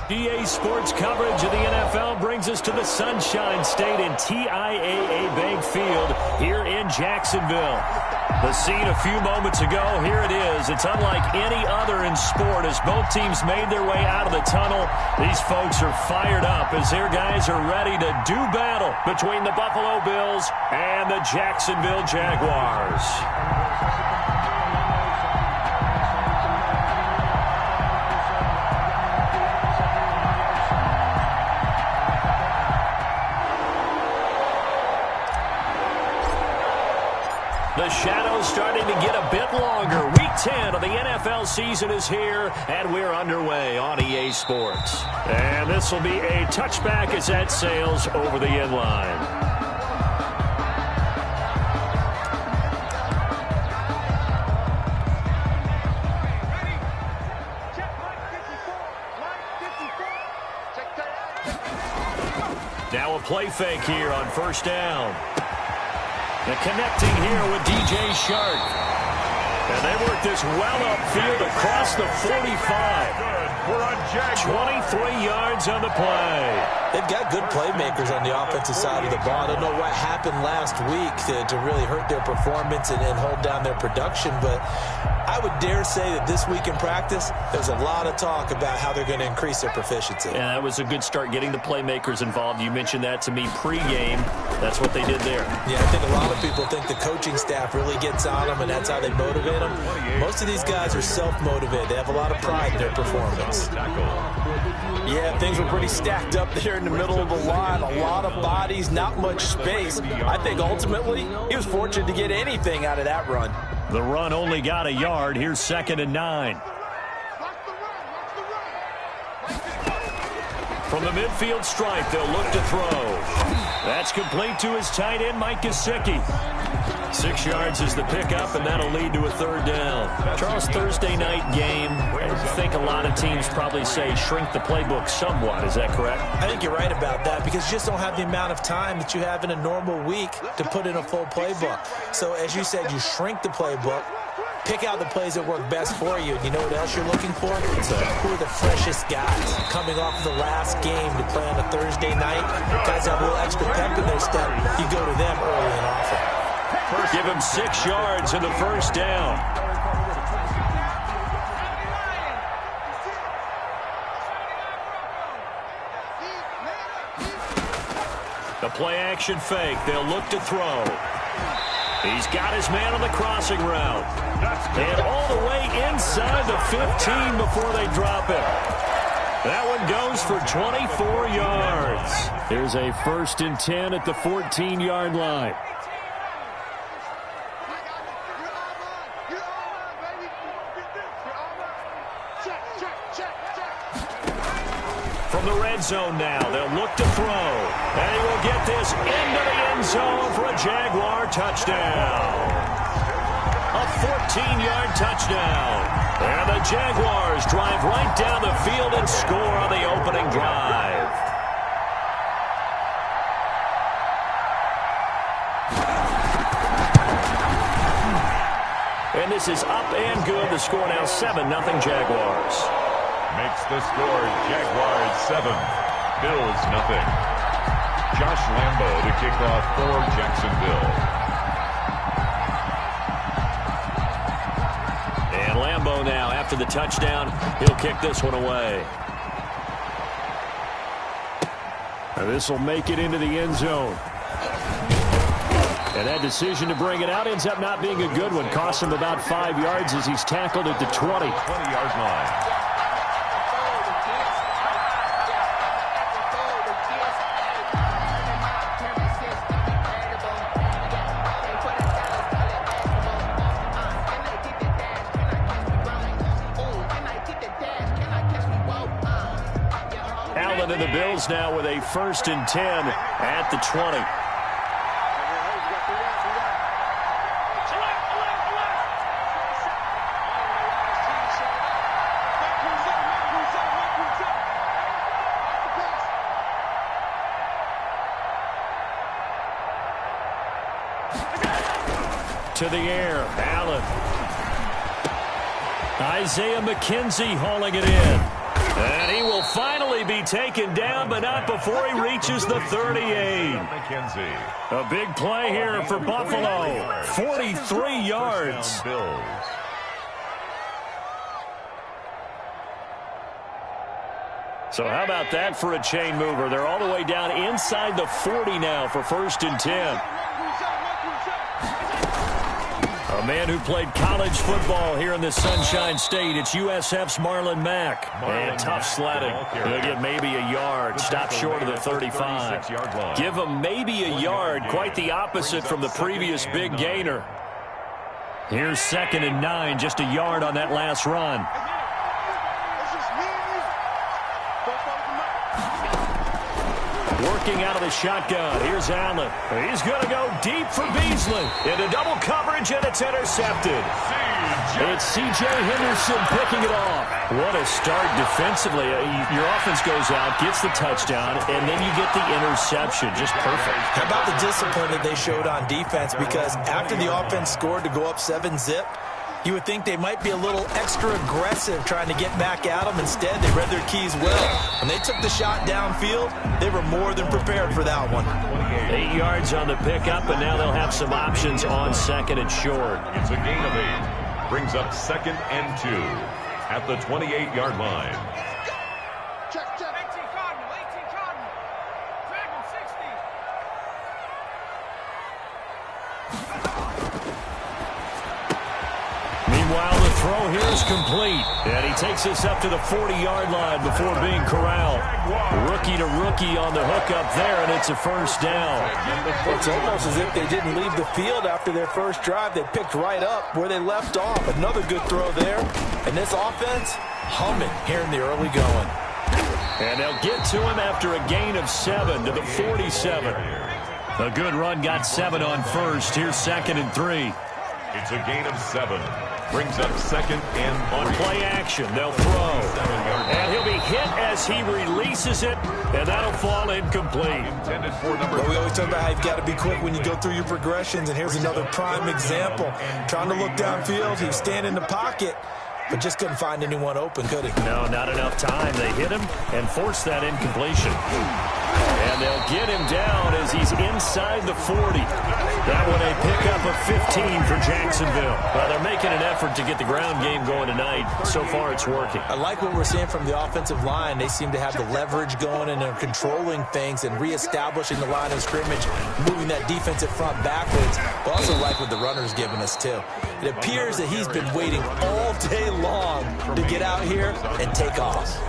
EA Sports coverage of the NFL brings us to the Sunshine State and TIAA Bank Field here in Jacksonville. The scene a few moments ago, here it is. It's unlike any other in sport as both teams made their way out of the tunnel. These folks are fired up as their guys are ready to do battle between the Buffalo Bills and the Jacksonville Jaguars. The shadow's starting to get a bit longer. Week 10 of the NFL season is here, and we're underway on EA Sports. And this will be a touchback as that sails over the end line. Now a play fake here on first down. The connecting here with DJ Shark. And they work this well upfield across the 45. 23 yards on the play. They've got good playmakers on the offensive side of the ball. I don't know what happened last week to really hurt their performance and hold down their production, but I would dare say that this week in practice, there's a lot of talk about how they're going to increase their proficiency. Yeah, that was a good start getting the playmakers involved. You mentioned that to me pregame. That's what they did there. Yeah, I think a lot of people think the coaching staff really gets on them, and that's how they motivate them. Most of these guys are self-motivated. They have a lot of pride in their performance. Yeah, things were pretty stacked up there in the middle of the line. A lot of bodies, not much space. I think ultimately he was fortunate to get anything out of that run. The run only got a yard. Here's 2nd and 9. From the midfield stripe, they'll look to throw. That's complete to his tight end, Mike Gesicki. 6 yards is the pickup, and that'll lead to a 3rd down. Charles, Thursday night game, I think a lot of teams probably say shrink the playbook somewhat. Is that correct? I think you're right about that because you just don't have the amount of time that you have in a normal week to put in a full playbook. So, as you said, you shrink the playbook, pick out the plays that work best for you. And you know what else you're looking for? Who are the freshest guys coming off the last game to play on a Thursday night? Guys have a little extra pep in their step. You go to them early and often. Give him 6 yards in the 1st down. The play-action fake. They'll look to throw. He's got his man on the crossing route. And all the way inside the 15 before they drop it. That one goes for 24 yards. Here's a 1st and 10 at the 14-yard line. From the red zone now, they'll look to throw. And he will get this into the end zone for a Jaguar touchdown. A 14-yard touchdown. And the Jaguars drive right down the field and score on the opening drive. And this is up and good. The score now 7-0 Jaguars. Makes the score Jaguars 7, Bills 0. Josh Lambo to kick off for Jacksonville. And Lambo now, after the touchdown, he'll kick this one away. And this will make it into the end zone. And that decision to bring it out ends up not being a good one. Costs him about 5 yards as he's tackled at the 20. 20-yard line. And the Bills now with a 1st and 10 at the 20. To the air, Allen. Isaiah McKenzie hauling it in. And he will finally be taken down, but not before he reaches the 38. A big play here for Buffalo. 43 yards. So how about that for a chain mover? They're all the way down inside the 40 now for 1st and 10. A man who played college football here in the Sunshine State. It's USF's Marlon Mack. And tough sledding. He'll get maybe a yard. Stop short of the 35. Give him maybe a yard. Quite the opposite from the previous big gainer. Here's 2nd and 9. Just a yard on that last run. Working out of the shotgun. Here's Allen. He's going to go deep for Beasley. Into double coverage, and it's intercepted. It's C.J. Henderson picking it off. What a start defensively. Your offense goes out, gets the touchdown, and then you get the interception. Just perfect. How about the discipline that they showed on defense? Because after the offense scored to go up 7-zip, you would think they might be a little extra aggressive trying to get back at them. Instead, they read their keys well. When they took the shot downfield, they were more than prepared for that one. 8 yards on the pickup, and now they'll have some options on 2nd and short. It's a gain of 8. Brings up 2nd and 2 at the 28-yard line. Meanwhile, the throw here is complete. And he takes us up to the 40-yard line before being corralled. Rookie to rookie on the hook up there, and it's a 1st down. It's almost as if they didn't leave the field after their first drive. They picked right up where they left off. Another good throw there. And this offense, humming here in the early going. And they'll get to him after a gain of 7 to the 47. A good run got 7 on 1st. Here's 2nd and 3. It's a gain of 7. Brings up 2nd and 3. On play action, they'll throw. And he'll be hit as he releases it, and that'll fall incomplete. Intended for number. Well, we always talk about how you've got to be quick when you go through your progressions, and here's another prime example. Trying to look downfield, he's standing in the pocket, but just couldn't find anyone open, could he? No, not enough time. They hit him and forced that incompletion. And they'll get him down as he's inside the 40. That one a pickup of 15 for Jacksonville. Well, they're making an effort to get the ground game going tonight. So far, it's working. I like what we're seeing from the offensive line. They seem to have the leverage going, and they're controlling things and reestablishing the line of scrimmage, moving that defensive front backwards. But also like what the runner's giving us, too. It appears that he's been waiting all day long to get out here and take off.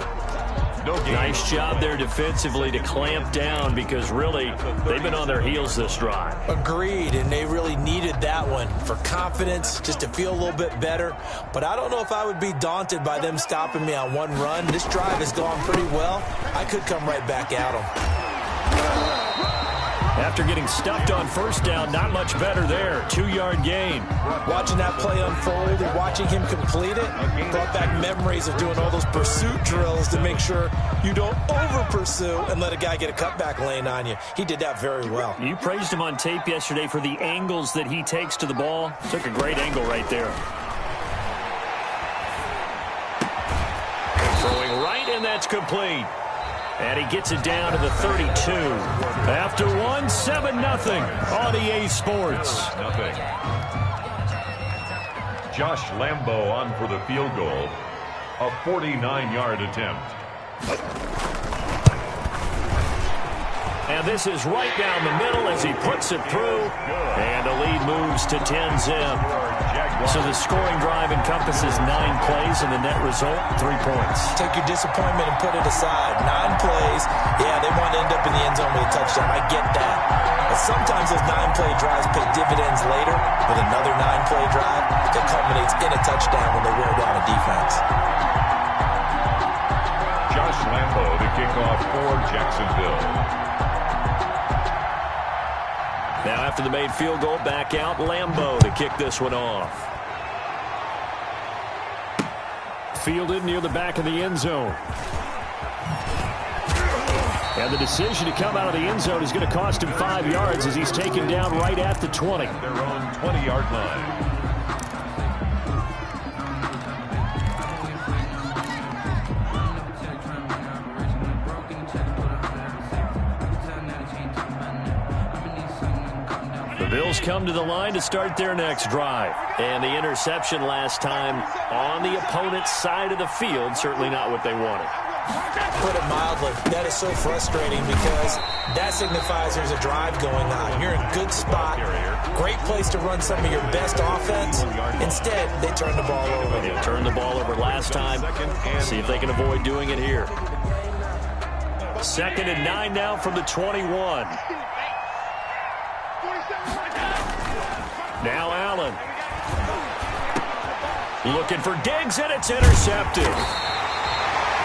Nice job there defensively to clamp down, because really they've been on their heels this drive. Agreed, and they really needed that one for confidence, just to feel a little bit better. But I don't know if I would be daunted by them stopping me on one run. This drive has gone pretty well. I could come right back at them. After getting stuffed on 1st down, not much better there. 2-yard gain. Watching that play unfold and watching him complete it brought back memories of doing all those pursuit drills to make sure you don't over-pursue and let a guy get a cutback lane on you. He did that very well. You praised him on tape yesterday for the angles that he takes to the ball. Took a great angle right there. Throwing right, and that's complete. And he gets it down to the 32. After 1, 7-0 on EA Sports. Josh Lambo on for the field goal. A 49-yard attempt. And this is right down the middle as he puts it through. And the lead moves to 10-zip. So the scoring drive encompasses 9 plays, and the net result, 3 points. Take your disappointment and put it aside. 9 plays. Yeah, they want to end up in the end zone with a touchdown. I get that. But sometimes those 9-play drives pay dividends later with another 9-play drive that culminates in a touchdown when they wear down a defense. Josh Lambo to kick off for Jacksonville. Now after the made field goal, back out Lambo to kick this one off. Fielded near the back of the end zone. And the decision to come out of the end zone is going to cost him 5 yards as he's taken down right at the 20. Their own 20-yard line. Bills come to the line to start their next drive. And the interception last time on the opponent's side of the field, certainly not what they wanted. Put it mildly, that is so frustrating because that signifies there's a drive going on. You're in a good spot, great place to run some of your best offense. Instead, they turn the ball over. They turned the ball over last time. See if they can avoid doing it here. 2nd and 9 now from the 21. Now Allen. Looking for Diggs, and it's intercepted.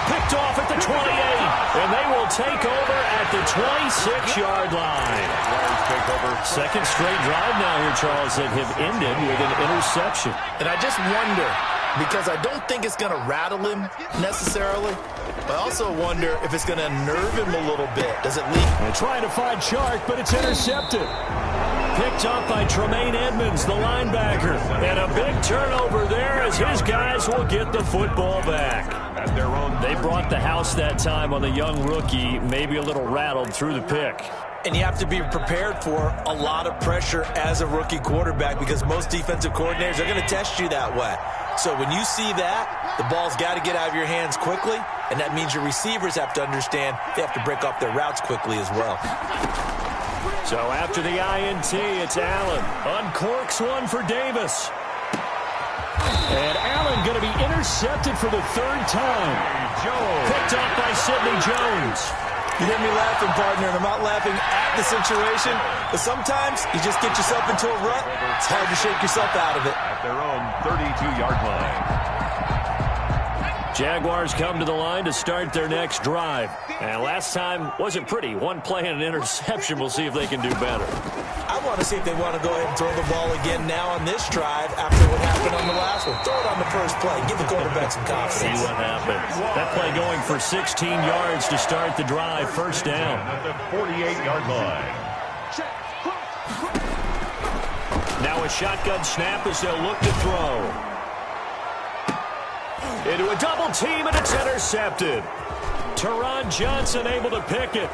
Picked off at the 28, and they will take over at the 26-yard line. Second straight drive now here, Charles, that have ended with an interception. And I just wonder, because I don't think it's going to rattle him necessarily, but I also wonder if it's going to nerve him a little bit. Does it leak? They're trying to find Chark, but it's intercepted. Picked up by Tremaine Edmonds, the linebacker. And a big turnover there as his guys will get the football back. They brought the house that time on the young rookie, maybe a little rattled through the pick. And you have to be prepared for a lot of pressure as a rookie quarterback because most defensive coordinators are going to test you that way. So when you see that, the ball's got to get out of your hands quickly, and that means your receivers have to understand they have to break off their routes quickly as well. So after the INT, it's Allen. Uncorks one for Davis. And Allen going to be intercepted for the 3rd time. Picked up by Sidney Jones. You hear me laughing, partner, and I'm not laughing at the situation, but sometimes you just get yourself into a rut. It's hard to shake yourself out of it. At their own 32-yard line. Jaguars come to the line to start their next drive. And last time wasn't pretty. One play and an interception. We'll see if they can do better. I want to see if they want to go ahead and throw the ball again now on this drive after what happened on the last one. Throw it on the first play. Give the quarterback some confidence. See what happens. That play going for 16 yards to start the drive. First down. At the 48-yard line. Now a shotgun snap as they'll look to throw. Into a double team, and it's intercepted. Teron Johnson able to pick it.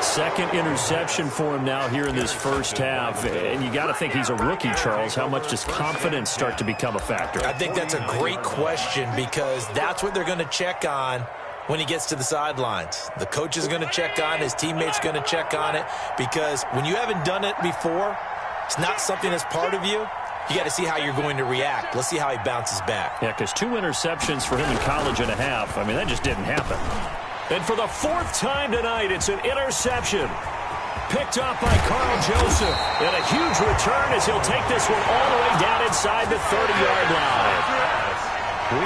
Second interception for him now here in this first half. And you got to think he's a rookie, Charles. How much does confidence start to become a factor? I think that's a great question because that's what they're going to check on when he gets to the sidelines. The coach is going to check on, his teammates going to check on it, because when you haven't done it before, it's not something that's part of you. You got to see how you're going to react. Let's see how he bounces back. Yeah, because 2 interceptions for him in college and a half. I mean, that just didn't happen. And for the 4th time tonight, it's an interception. Picked up by Carl Joseph. And a huge return as he'll take this one all the way down inside the 30-yard line.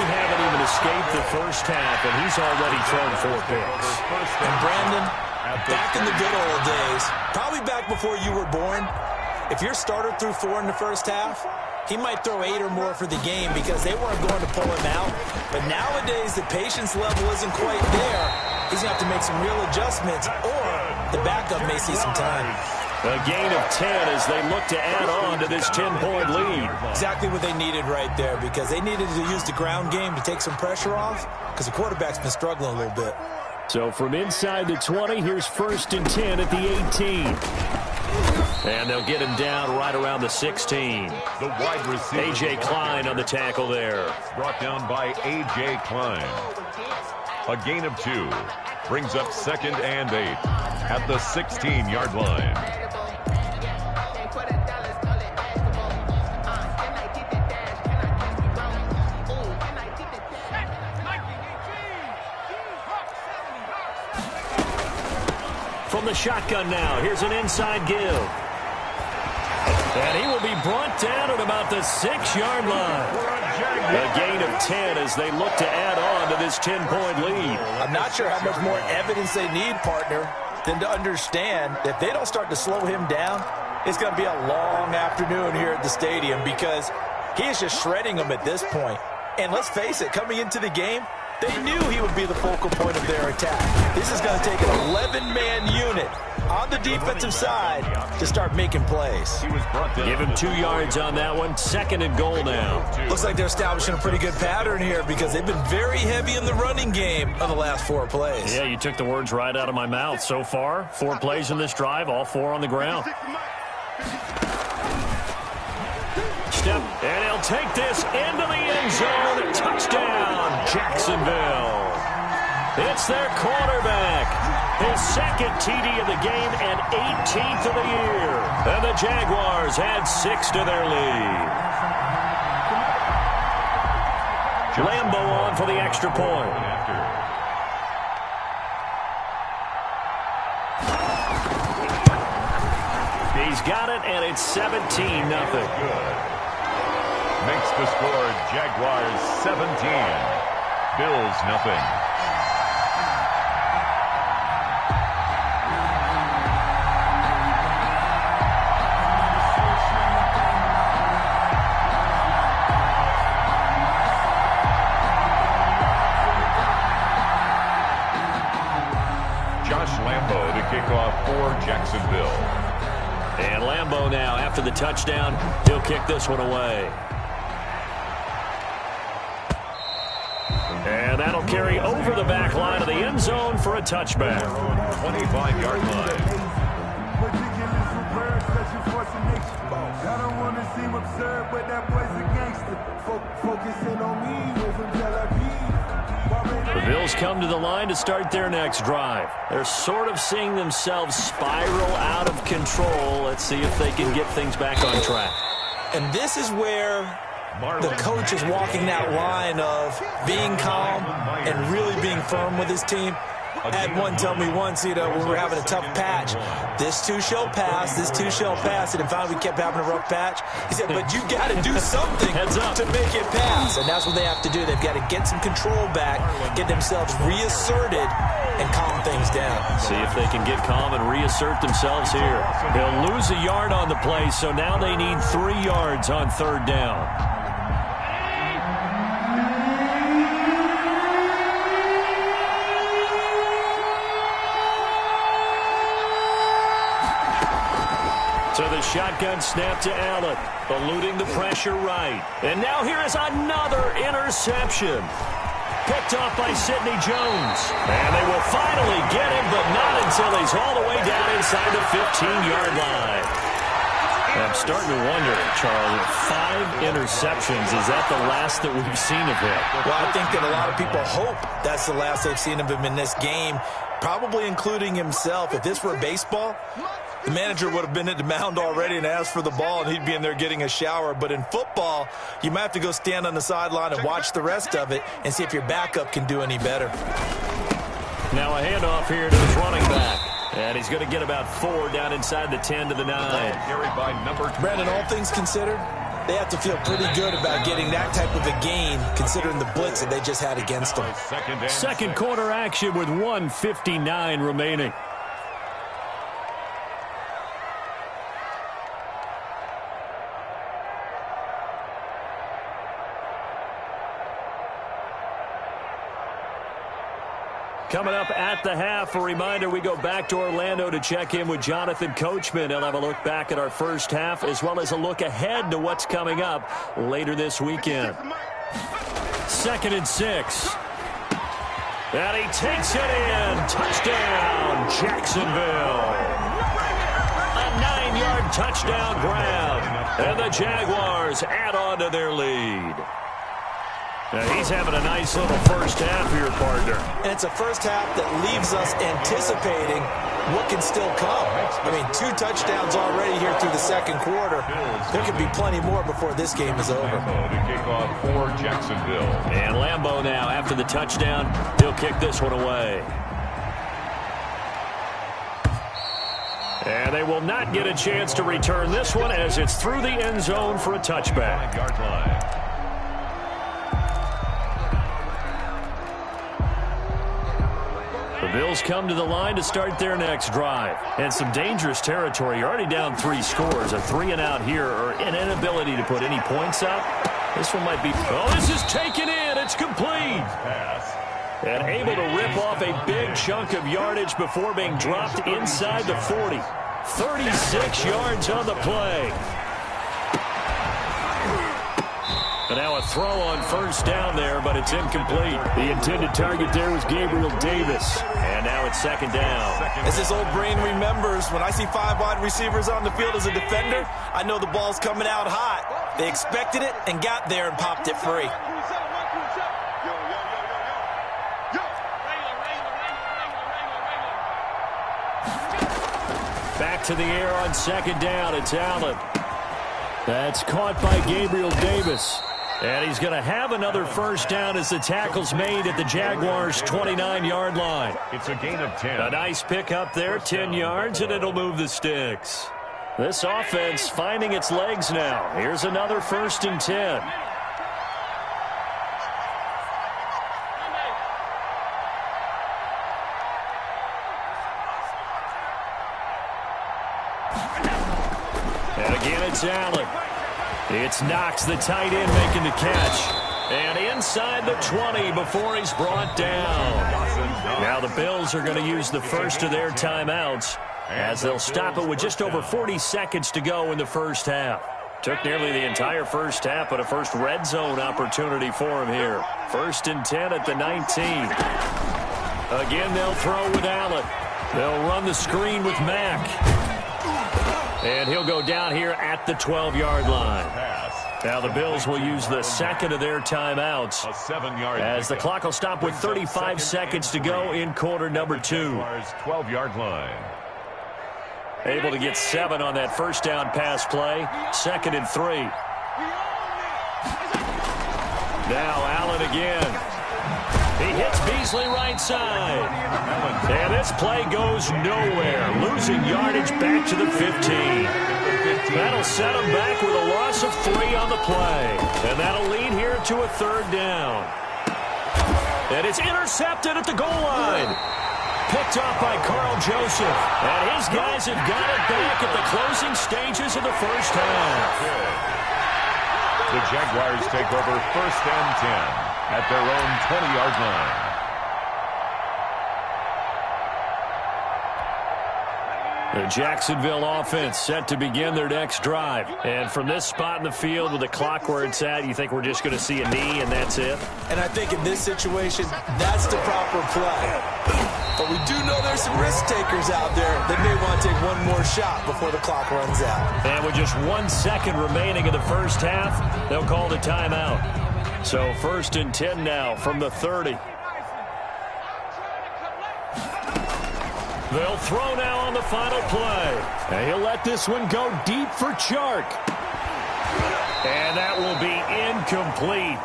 We haven't even escaped the first half, and he's already thrown 4 picks. And Brandon, back in the good old days, probably back before you were born, if your starter threw 4 in the first half, he might throw 8 or more for the game because they weren't going to pull him out. But nowadays, the patience level isn't quite there. He's going to have to make some real adjustments, or the backup may see some time. A gain of 10 as they look to add on to this 10-point lead. Exactly what they needed right there because they needed to use the ground game to take some pressure off because the quarterback's been struggling a little bit. So from inside the 20, here's 1st and 10 at the 18. And they'll get him down right around the 16. The wide receiver. A.J. Klein on the tackle there. Brought down by A.J. Klein. A gain of 2. Brings up 2nd and 8 at the 16-yard line. From the shotgun now, here's an inside give. And he will be brought down at about the 6-yard line. A gain of 10 as they look to add on to this 10-point lead. I'm not sure how much more evidence they need, partner, than to understand that if they don't start to slow him down, it's going to be a long afternoon here at the stadium because he is just shredding them at this point. And let's face it, coming into the game, They knew he would be the focal point of their attack. This is going to take an 11-man unit on the defensive side to start making plays. Give him 2 yards on that one. 2nd and goal now. Looks like they're establishing a pretty good pattern here because they've been very heavy in the running game on the last 4 plays. Yeah, you took the words right out of my mouth. So far, 4 plays in this drive, all 4 on the ground. Step, and he'll take this into the end zone. Touchdown, Jacksonville. It's their quarterback. His 2nd TD of the game and 18th of the year. And the Jaguars add 6 to their lead. Lambeau on for the extra point. He's got it, and it's 17-0. Makes the score Jaguars 17, Bills nothing. Josh Lambeau to kick off for Jacksonville. And Lambeau now, after the touchdown, he'll kick this one away. And that'll carry over the back line of the end zone for a touchback. 25-yard line. The Bills come to the line to start their next drive. They're sort of seeing themselves spiral out of control. Let's see if they can get things back on track. And this is where the coach is walking that line of being calm and really being firm with his team. I had one tell me once, when we were having a tough patch, this too shall pass, this too shall pass, and finally we kept having a rough patch. He said, but you got to do something to make it pass, and that's what they have to do. They've got to get some control back, get themselves reasserted, and calm things down. See if they can get calm and reassert themselves here. They'll lose a yard on the play, so now they need 3 yards on 3rd down. So the shotgun snap to Allen, eluding the pressure right. And now here is another interception. Picked off by Sidney Jones. And they will finally get him, but not until he's all the way down inside the 15-yard line. I'm starting to wonder, Charles, 5 interceptions, is that the last that we've seen of him? Well, I think that a lot of people hope that's the last they've seen of him in this game, probably including himself. If this were baseball, the manager would have been at the mound already and asked for the ball, and he'd be in there getting a shower. But in football, you might have to go stand on the sideline and watch the rest of it and see if your backup can do any better. Now a handoff here to his running back. And he's going to get about 4 down inside the 10 to the 9. Carried by number 12. Brandon, all things considered, they have to feel pretty good about getting that type of a gain, considering the blitz that they just had against them. Second quarter action with 1:59 remaining. Coming up at the half, a reminder, we go back to Orlando to check in with Jonathan Coachman. He'll have a look back at our first half as well as a look ahead to what's coming up later this weekend. 2nd and 6. And he takes it in. Touchdown, Jacksonville. A 9-yard touchdown grab. And the Jaguars add on to their lead. Now he's having a nice little first half here, partner. And it's a first half that leaves us anticipating what can still come. I mean, 2 touchdowns already here through the second quarter. There could be plenty more before this game is over. Lambeau to kick off for Jacksonville. And Lambeau now, after the touchdown, he'll kick this one away. And they will not get a chance to return this one as it's through the end zone for a touchback. 5-yard line. The Bills come to the line to start their next drive. And some dangerous territory. You're already down 3 scores. A 3-and-out here or an inability to put any points up. This one might be... Oh, this is taken in. It's complete. Pass And able to rip off a big chunk of yardage before being dropped inside the 40. 36 yards on the play. And now a throw on first down there, but it's incomplete. The intended target there was Gabriel Davis. And now it's second down. As this old brain remembers, when I see 5 wide receivers on the field as a defender, I know the ball's coming out hot. They expected it and got there and popped it free. Back to the air on second down. It's Allen. That's caught by Gabriel Davis. And he's going to have another first down as the tackle's made at the Jaguars' 29-yard line. It's a gain of 10. A nice pick up there, 10 yards, and it'll move the sticks. This offense finding its legs now. Here's another 1st and 10. And again, it's Allen. It's Knox, the tight end, making the catch. And inside the 20 before he's brought down. Now the Bills are going to use the first of their timeouts as they'll stop it with just over 40 seconds to go in the first half. Took nearly the entire first half, but a first red zone opportunity for him here. 1st and 10 at the 19. Again, they'll throw with Allen. They'll run the screen with Mack. And he'll go down here at the 12-yard line. Now the Bills will use the second of their timeouts as the clock will stop with 35 seconds to go in quarter number 2. 12-yard line. Able to get 7 on that first down pass play. 2nd and 3. Now Allen again. He hits Beasley right side. And this play goes nowhere. Losing yardage back to the 15. That'll set him back with a loss of 3 on the play. And that'll lead here to a 3rd down. And it's intercepted at the goal line. Picked off by Carl Joseph. And his guys have got it back at the closing stages of the first half. The Jaguars take over 1st and 10 at their own 20-yard line. The Jacksonville offense set to begin their next drive. And from this spot in the field with the clock where it's at, you think we're just going to see a knee and that's it? And I think in this situation, that's the proper play. But we do know there's some risk takers out there that may want to take one more shot before the clock runs out. And with just 1 second remaining in the first half, they'll call the timeout. So 1st and 10 now from the 30. They'll throw now on the final play. And he'll let this one go deep for Chark. And that will be incomplete.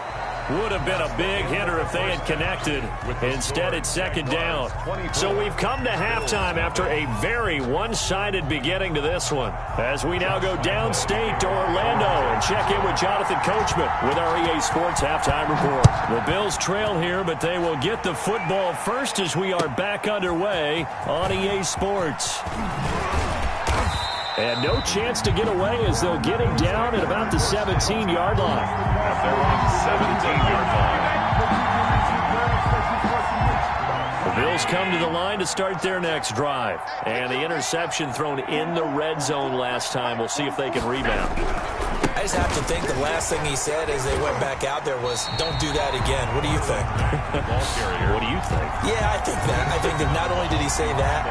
Would have been a big hitter if they had connected. Instead, it's 2nd down. So we've come to halftime after a very one-sided beginning to this one. As we now go downstate to Orlando and check in with Jonathan Coachman with our EA Sports Halftime Report. The Bills trail here, but they will get the football first as we are back underway on EA Sports. And no chance to get away as they'll get him down at about the 17-yard line. At their own 17-yard line. The Bills come to the line to start their next drive. And the interception thrown in the red zone last time. We'll see if they can rebound. I just have to think the last thing he said as they went back out there was, don't do that again. What do you think? What do you think? Yeah, I think that. I think that not only did he say that,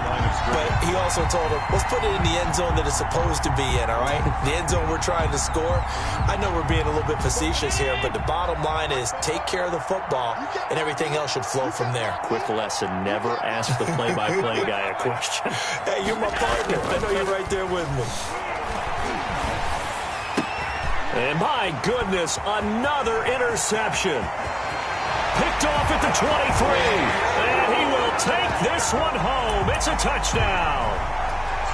but he also told him, let's put it in the end zone that it's supposed to be in, all right? The end zone we're trying to score. I know we're being a little bit facetious here, but the bottom line is take care of the football, and everything else should flow from there. Quick lesson, never ask the play-by-play guy a question. Hey, you're my partner. I know you're right there with me. And my goodness, another interception. Picked off at the 23. And he will take this one home. It's a touchdown.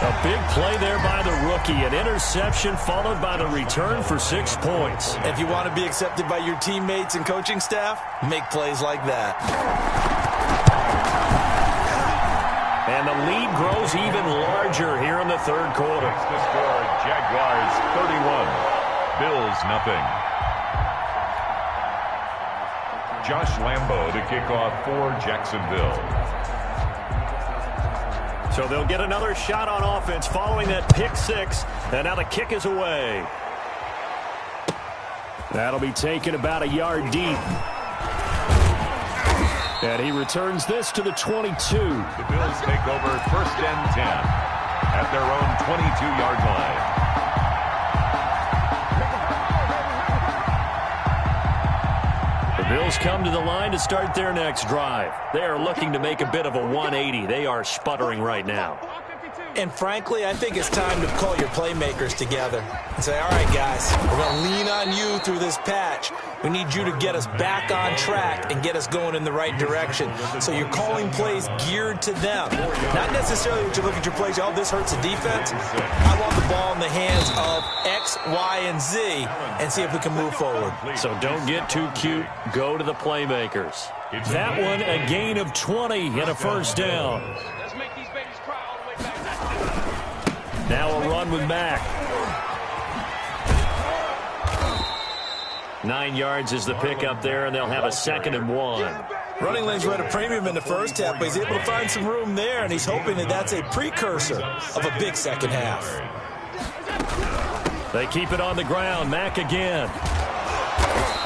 A big play there by the rookie. An interception followed by the return for 6 points. If you want to be accepted by your teammates and coaching staff, make plays like that. And the lead grows even larger here in the 3rd quarter. The score, Jaguars 31. Bills nothing. Josh Lambo to kick off for Jacksonville. So they'll get another shot on offense following that pick six, and now the kick is away. That'll be taken about a yard deep. And he returns this to the 22. The Bills take over 1st and 10 at their own 22-yard line. The Bills come to the line to start their next drive. They are looking to make a bit of a 180. They are sputtering right now. And frankly, I think it's time to call your playmakers together and say, all right, guys, we're going to lean on you through this patch. We need you to get us back on track and get us going in the right direction. So you're calling plays geared to them. Not necessarily that you look at your plays, oh, this hurts the defense. I want the ball in the hands of X, Y, and Z and see if we can move forward. So don't get too cute. Go to the playmakers. That one, a gain of 20 and a first down. Now a run with Mack. 9 yards is the pickup there, and they'll have a 2nd and 1. Running lanes were at a premium in the first half, but he's able to find some room there, and he's hoping that that's a precursor of a big second half. They keep it on the ground. Mack again.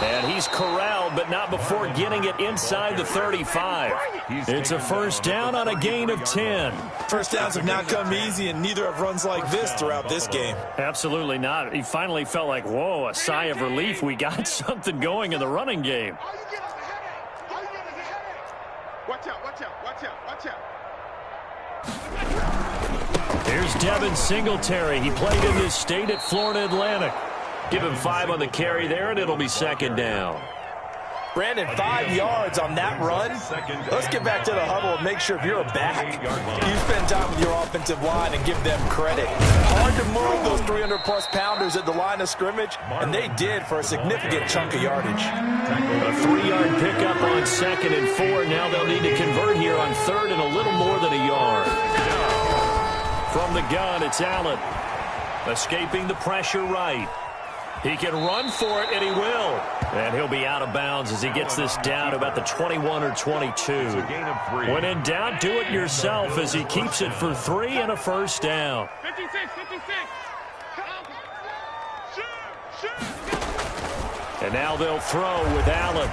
And he's corralled, but not before getting it inside the 35. It's a first down on a gain of 10. First downs have not come easy, and neither have runs like this throughout this game. Absolutely not. He finally felt like, whoa, a sigh of relief. We got something going in the running game. Watch out, watch out, watch out, watch out. Here's Devin Singletary. He played in this state at Florida Atlantic. Give him 5 on the carry there, and it'll be 2nd down. Brandon, 5 yards on that run. Let's get back to the huddle and make sure if you're a back, you spend time with your offensive line and give them credit. Hard to move those 300-plus pounders at the line of scrimmage, and they did for a significant chunk of yardage. A 3-yard pickup on 2nd and 4. Now they'll need to convert here on 3rd and a little more than a yard. From the gun, it's Allen. Escaping the pressure right. He can run for it, and he will. And he'll be out of bounds as he gets this down to about the 21 or 22. When in doubt, do it yourself as he keeps it for 3 and a first down. 56, 56. And now they'll throw with Allen.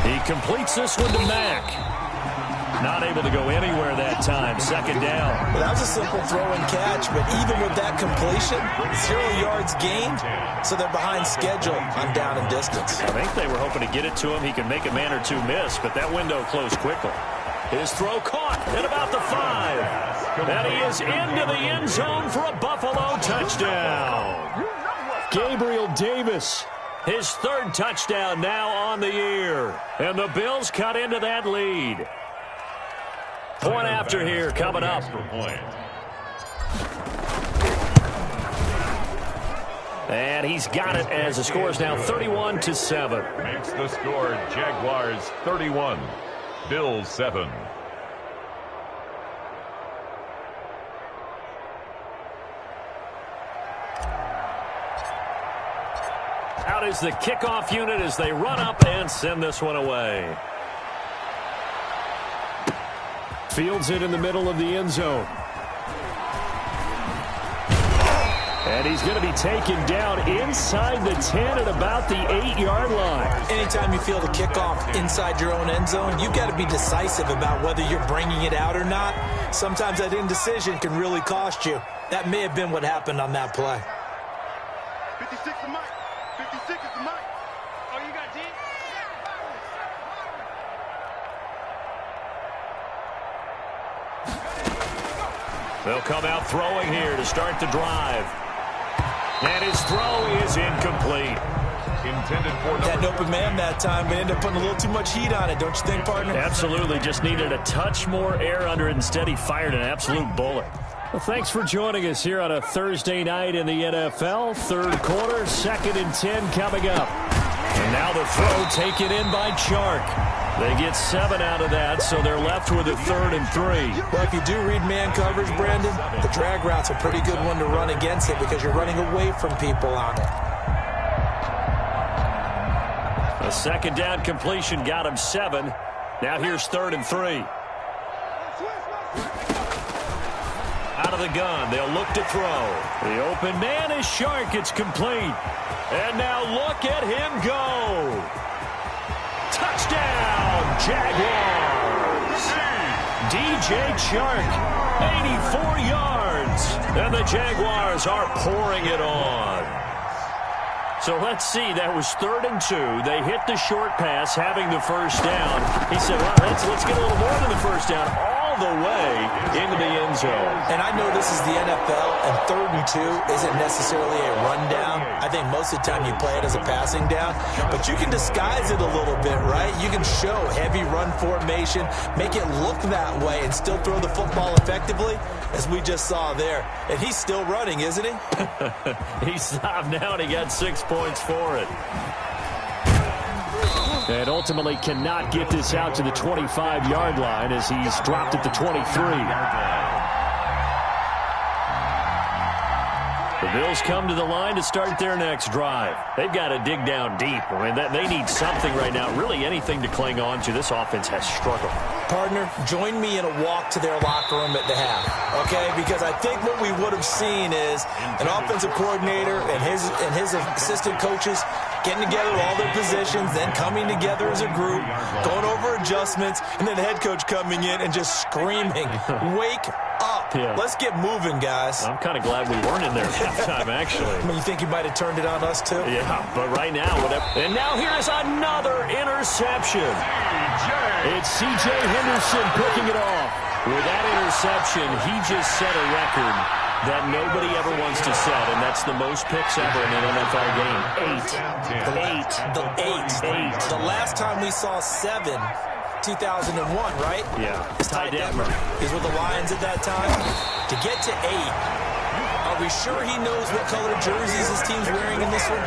He completes this one to Mack. Not able to go anywhere that time. 2nd down. Well, that was a simple throw and catch, but even with that completion, 0 yards gained, so they're behind schedule on down and distance. I think they were hoping to get it to him. He could make a man or two miss, but that window closed quickly. His throw caught at about the 5. And he is into the end zone for a Buffalo touchdown. Gabriel Davis, his 3rd touchdown now on the year. And the Bills cut into that lead. Point after here coming up. And he's got it as the score is now 31-7. Makes the score Jaguars 31, Bills 7. Out is the kickoff unit as they run up and send this one away. Fields it in the middle of the end zone. And he's going to be taken down inside the 10 at about the 8-yard line. Anytime you feel the kickoff inside your own end zone, you've got to be decisive about whether you're bringing it out or not. Sometimes that indecision can really cost you. That may have been what happened on that play. 56 is Mike. 56 is Mike. Oh, you got D? They'll come out throwing here to start the drive. And his throw is incomplete. Intended for Had an open man that time, but ended up putting a little too much heat on it, don't you think, partner? Absolutely. Just needed a touch more air under it. Instead, he fired an absolute bullet. Well, thanks for joining us here on a Thursday night in the NFL. 3rd quarter, 2nd and 10 coming up. And now the throw taken in by Chark. They get 7 out of that, so they're left with a 3rd and 3. Well, if you do read man coverage, Brandon, the drag route's a pretty good one to run against it because you're running away from people on it. A A second down completion got him 7. Now here's 3rd and 3. Out of the gun, they'll look to throw. The open man is Shark. It's complete. And now look at him go. Touchdown, Jaguars. DJ Shark, 84 yards. And the Jaguars are pouring it on. So let's see, that was 3rd and 2. They hit the short pass, having the first down. He said, well, let's get a little more than the first down, all the way into the end zone. And I know this is the NFL, and 3rd and 2 isn't necessarily a rundown. I think most of the time you play it as a passing down, but you can disguise it a little bit, right? You can show heavy run formation, make it look that way, and still throw the football effectively, as we just saw there. And he's still running, isn't he? He stopped now, and he got 6 points for it. And ultimately cannot get this out to the 25-yard line as he's dropped at the 23. The Bills come to the line to start their next drive. They've got to dig down deep. I mean, they need something right now, really anything to cling on to. This offense has struggled. Partner, join me in a walk to their locker room at the half, okay? Because I think what we would have seen is an offensive coordinator and his assistant coaches getting together all their positions, then coming together as a group, going over adjustments, and then the head coach coming in and just screaming, wake up. Yeah. Let's get moving, guys. I'm kind of glad we weren't in there at halftime, actually. I mean, you think you might have turned it on us, too? Yeah, but right now, whatever. And now here's another interception. It's C.J. Henderson picking it off. With that interception, he just set a record that nobody ever wants to set, and that's the most picks ever in an NFL game. 8. The last time we saw 7, 2001, right? Yeah. Ty Detmer. He's with the Lions at that time. To get to 8, are we sure he knows what color jerseys his team's wearing in this one?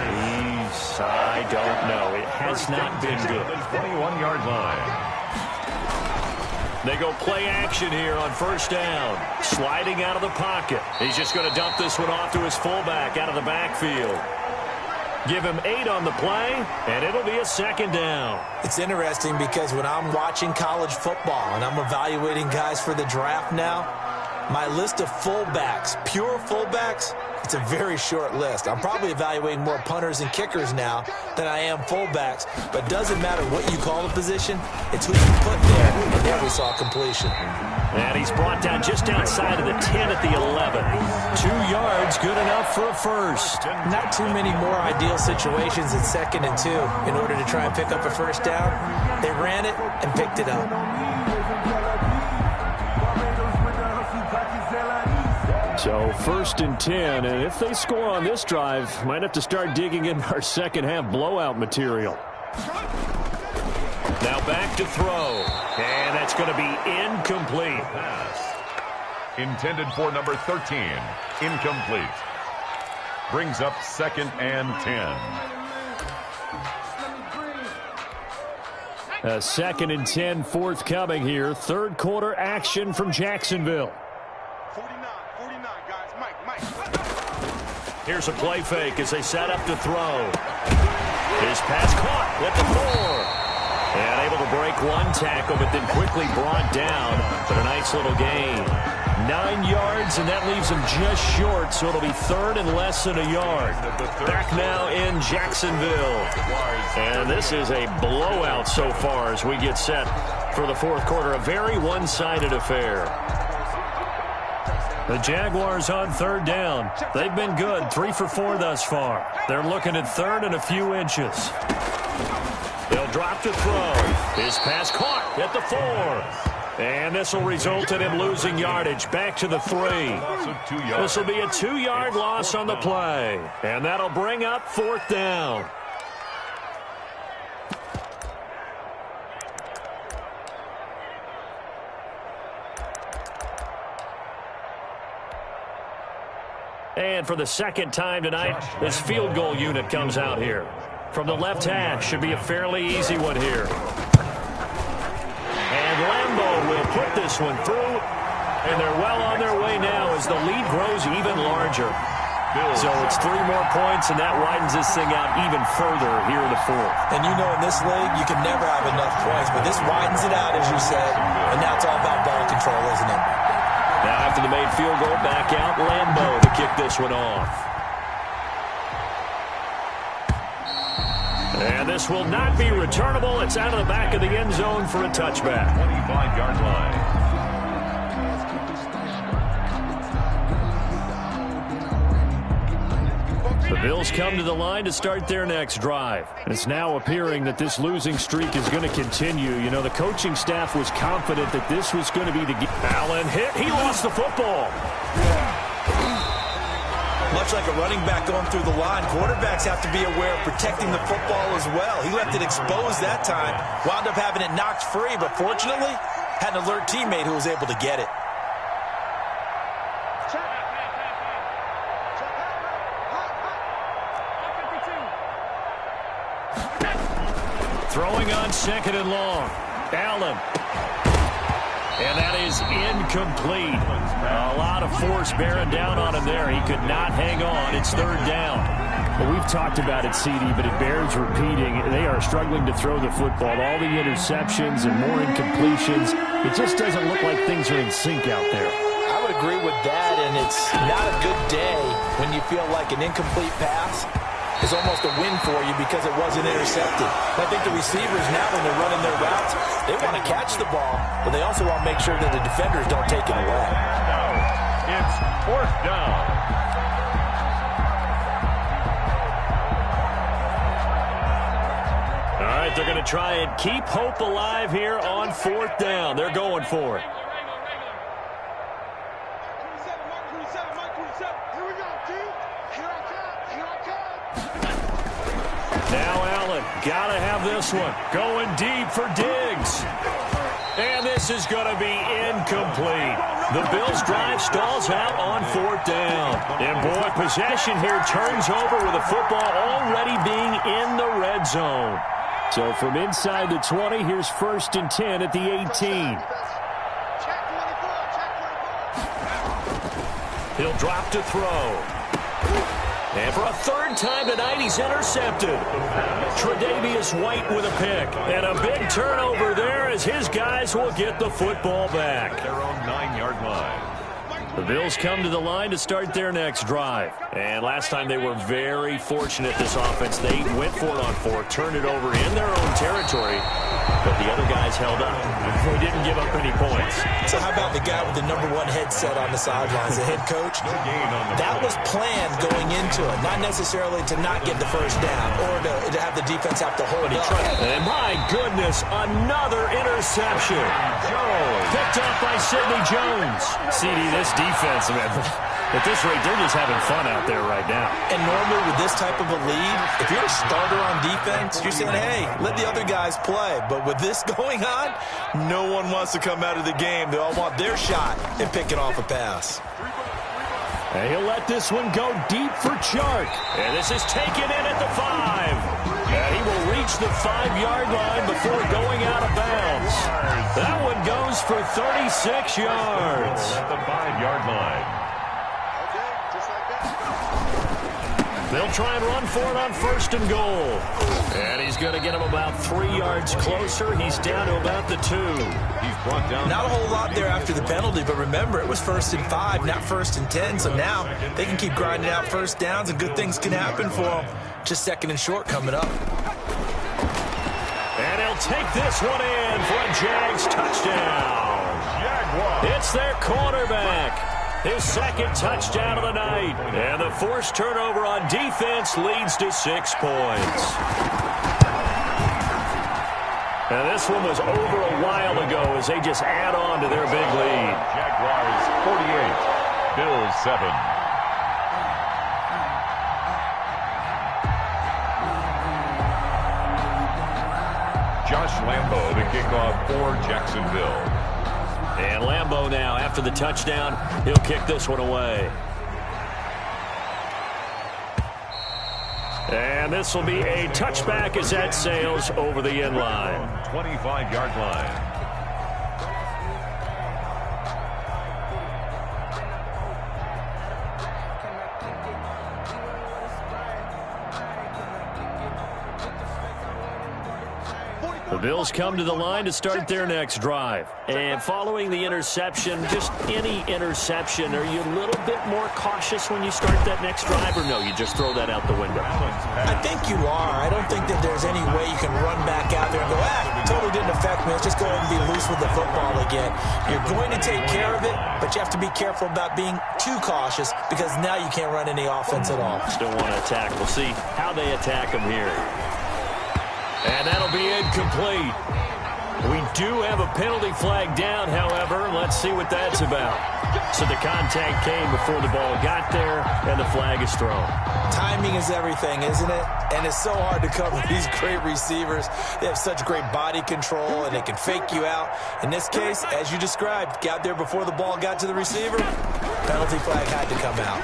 I don't know. It has not been good. 21-yard line. They go play action here on first down. Sliding out of the pocket. He's just going to dump this one off to his fullback out of the backfield. Give him 8 on the play, and it'll be a second down. It's interesting because when I'm watching college football and I'm evaluating guys for the draft now, my list of fullbacks, pure fullbacks, it's a very short list. I'm probably evaluating more punters and kickers now than I am fullbacks. But it doesn't matter what you call the position. It's who you put there. And there we saw completion. And he's brought down just outside of the 10 at the 11. 2 yards, good enough for a first. Not too many more ideal situations in 2nd and 2 in order to try and pick up a first down. They ran it and picked it up. So 1st and 10, and if they score on this drive, might have to start digging in our second half blowout material. Now back to throw, and that's going to be incomplete. Pass. Intended for number 13, incomplete. Brings up 2nd and 10. A 2nd and 10 forthcoming here. 3rd quarter action from Jacksonville. 49, guys. Mike. Here's a play fake as they set up to throw. His pass caught at the 4. And able to break one tackle, but then quickly brought down. But a nice little gain. 9 yards, and that leaves him just short, so it'll be 3rd and less than a yard. Back now in Jacksonville. And this is a blowout so far as we get set for the 4th quarter. A very one-sided affair. The Jaguars on 3rd down. They've been good, 3 for 4 thus far. They're looking at 3rd and a few inches. They'll drop to throw. His pass caught at the 4. And this will result in him losing yardage back to the 3. This will be a 2-yard loss on the play. And that'll bring up 4th down. And for the 2nd time tonight, this field goal unit comes out here. From the left hash, should be a fairly easy one here. And Lambeau will put this one through. And they're well on their way now as the lead grows even larger. So it's 3 more points, and that widens this thing out even further here in the fourth. And you know in this league, you can never have enough points, but this widens it out, as you said, and now it's all about ball control, isn't it? Now after the made field goal, back out Lambeau to kick this one off. And this will not be returnable. It's out of the back of the end zone for a touchback. 25-yard line. The Bills come to the line to start their next drive. It's now appearing that this losing streak is going to continue. You know, the coaching staff was confident that this was going to be the game. Allen hit. He lost the football. Much like a running back going through the line, quarterbacks have to be aware of protecting the football as well. He left it exposed that time, wound up having it knocked free, but fortunately, had an alert teammate who was able to get it. Throwing on 2nd and long. Allen. And that is incomplete. A lot of force bearing down on him there. He could not hang on. It's 3rd down. Well, we've talked about it, CD, but it bears repeating. They are struggling to throw the football. All the interceptions and more incompletions. It just doesn't look like things are in sync out there. I would agree with that, and it's not a good day when you feel like an incomplete pass is almost a win for you because it wasn't intercepted. I think the receivers now, when they're running their routes, they want to catch the ball, but they also want to make sure that the defenders don't take it away. It's 4th down. All right, they're going to try and keep hope alive here on 4th down. They're going for it. Now Allen, gotta have this one. Going deep for Diggs. And this is going to be incomplete. The Bills' drive stalls out on 4th down. And boy, possession here turns over with the football already being in the red zone. So from inside the 20, here's 1st and 10 at the 18. He'll drop to throw. And for a 3rd time tonight, he's intercepted. Tre'Davious White with a pick. And a big turnover there as his guys will get the football back. Their own 9-yard line. The Bills come to the line to start their next drive. And last time they were very fortunate, this offense. They went for it on 4th, turned it over in their own territory. But the other guys held up. They didn't give up any points. So how about the guy with the #1 headset on the sidelines, the head coach? That was planned going into it, not necessarily to not get the 1st down or to have the defense have to hold up. And my goodness, another interception. Picked up by Sidney Jones. CD, this defense, man, at this rate, they're just having fun out there right now. And normally with this type of a lead, if you're a starter on defense, you're saying, hey, let the other guys play. But with this going on, no one wants to come out of the game. They all want their shot at picking off a pass. And he'll let this one go deep for Chark. And this is taken in at the 5. And he will reach the 5-yard line before going out of bounds. That one goes for 36 yards. At the 5-yard line. They'll try and run for it on 1st and goal. And he's going to get him about 3 yards closer. He's down to about the 2. He's brought down. Not a whole lot there after the penalty, but remember, it was 1st and 5, not 1st and 10. So now they can keep grinding out 1st downs, and good things can happen for them. Just 2nd and short coming up. And he'll take this one in for a Jags touchdown. Jaguars. It's their quarterback. His 2nd touchdown of the night. And the forced turnover on defense leads to 6 points. And this one was over a while ago as they just add on to their big lead. Jaguars 48, Bills 7. Josh Lambeau, the kickoff for Jacksonville. And Lambeau now, after the touchdown, he'll kick this one away. And this will be a touchback as that sails over the end line. 25-yard line. The Bills come to the line to start their next drive. And following the interception, just any interception, are you a little bit more cautious when you start that next drive, or no, you just throw that out the window? I think you are. I don't think that there's any way you can run back out there and go, totally didn't affect me. Let's just go ahead and be loose with the football again. You're going to take care of it, but you have to be careful about being too cautious because now you can't run any offense at all. Still want to attack. We'll see how they attack them here. And that'll be incomplete. We do have a penalty flag down, however. Let's see what that's about. So the contact came before the ball got there, and the flag is thrown. Timing is everything, isn't it? And it's so hard to cover these great receivers. They have such great body control, and they can fake you out. In this case, as you described, got there before the ball got to the receiver. Penalty flag had to come out.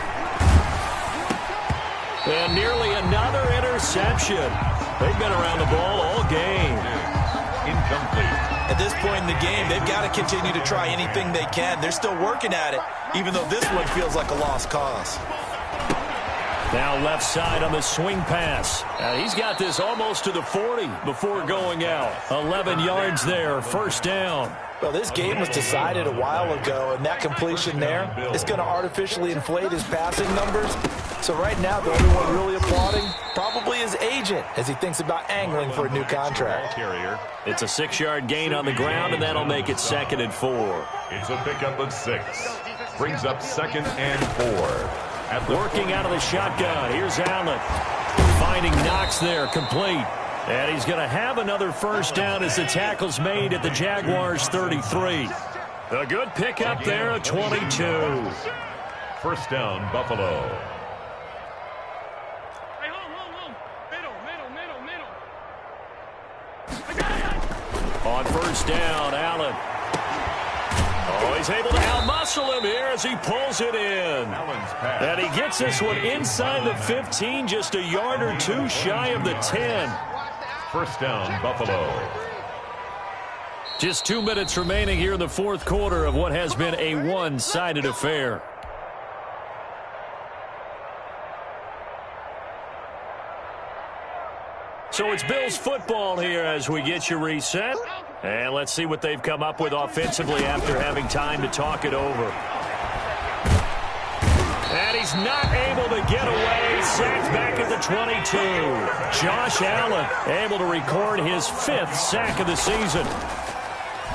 And nearly another interception. They've been around the ball all game. Incomplete. At this point in the game, they've got to continue to try anything they can. They're still working at it, even though this one feels like a lost cause. Now left side on the swing pass. He's got this almost to the 40 before going out. 11 yards there, first down. Well, this game was decided a while ago, and that completion there is going to artificially inflate his passing numbers. So right now, the only one really applauding probably his agent as he thinks about angling for a new contract. It's a 6-yard gain on the ground, and that'll make it 2nd and 4. It's a pickup of 6. Brings up 2nd and 4. Working out of the shotgun. Here's Allen. Finding Knox there, complete. And he's going to have another first down as the tackle's made at the Jaguars' 33. A good pickup there at 22. First down, Buffalo. On first down, Allen. Oh, he's able to outmuscle him here as he pulls it in. And he gets this one inside the 15, just a yard or two shy of the 10. First down, Buffalo. Just 2 minutes remaining here in the fourth quarter of what has been a one-sided affair. So it's Bills football here as we get you reset. And let's see what they've come up with offensively after having time to talk it over. And he's not able to get away. Sacked back at the 22. Josh Allen able to record his 5th sack of the season.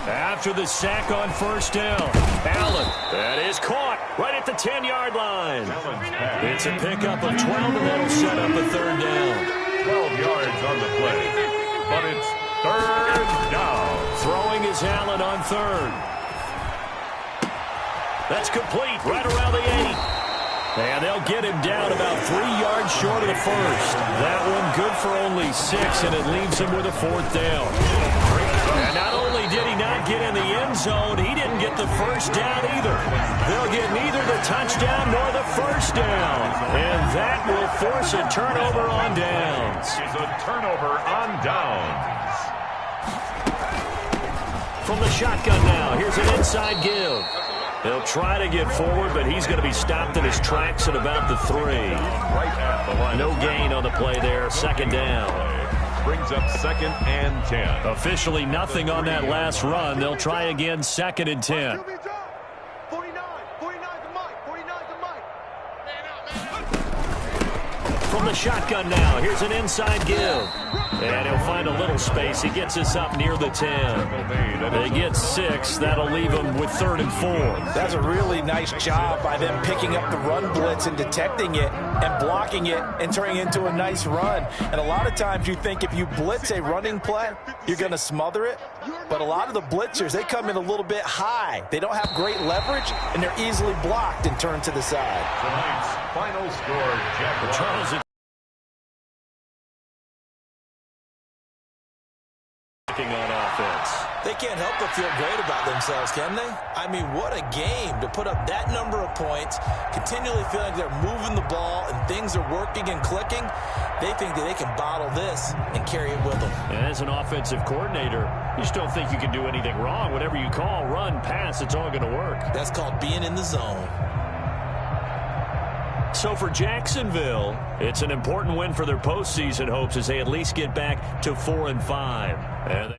After the sack on first down, Allen, that is caught right at the 10-yard line. It's a pickup of 12, and that'll set up a 3rd down. 12 yards on the play, but it's 3rd down. Throwing is Allen on 3rd. That's complete right around the 8. And they'll get him down about 3 yards short of the first. That one good for only 6, and it leaves him with a 4th down. And not only did he not get in the end zone, he didn't get the first down either. They'll get neither the touchdown nor the first down. And that will force a turnover on downs. It's a turnover on downs. From the shotgun now, here's an inside give. He'll try to get forward, but he's going to be stopped in his tracks at about the 3. Right at the line. No gain on the play there, 2nd down. Brings up 2nd and 10. Officially nothing on that last run. They'll try again, 2nd and 10. 49's the mic. From the shotgun now, here's an inside give. And he'll find a little space. He gets us up near the 10. They get 6. That'll leave him with 3rd and 4. That's a really nice job by them picking up the run blitz and detecting it and blocking it and turning it into a nice run. And a lot of times you think if you blitz a running play, you're going to smother it. But a lot of the blitzers, they come in a little bit high. They don't have great leverage, and they're easily blocked and turned to the side. Tonight's final score, Jaguars. On offense. They can't help but feel great about themselves, can they? I mean, what a game to put up that number of points, continually feeling like they're moving the ball and things are working and clicking. They think that they can bottle this and carry it with them. And as an offensive coordinator, you just don't think you can do anything wrong. Whatever you call, run, pass, it's all going to work. That's called being in the zone. So for Jacksonville, it's an important win for their postseason hopes as they at least get back to 4-5.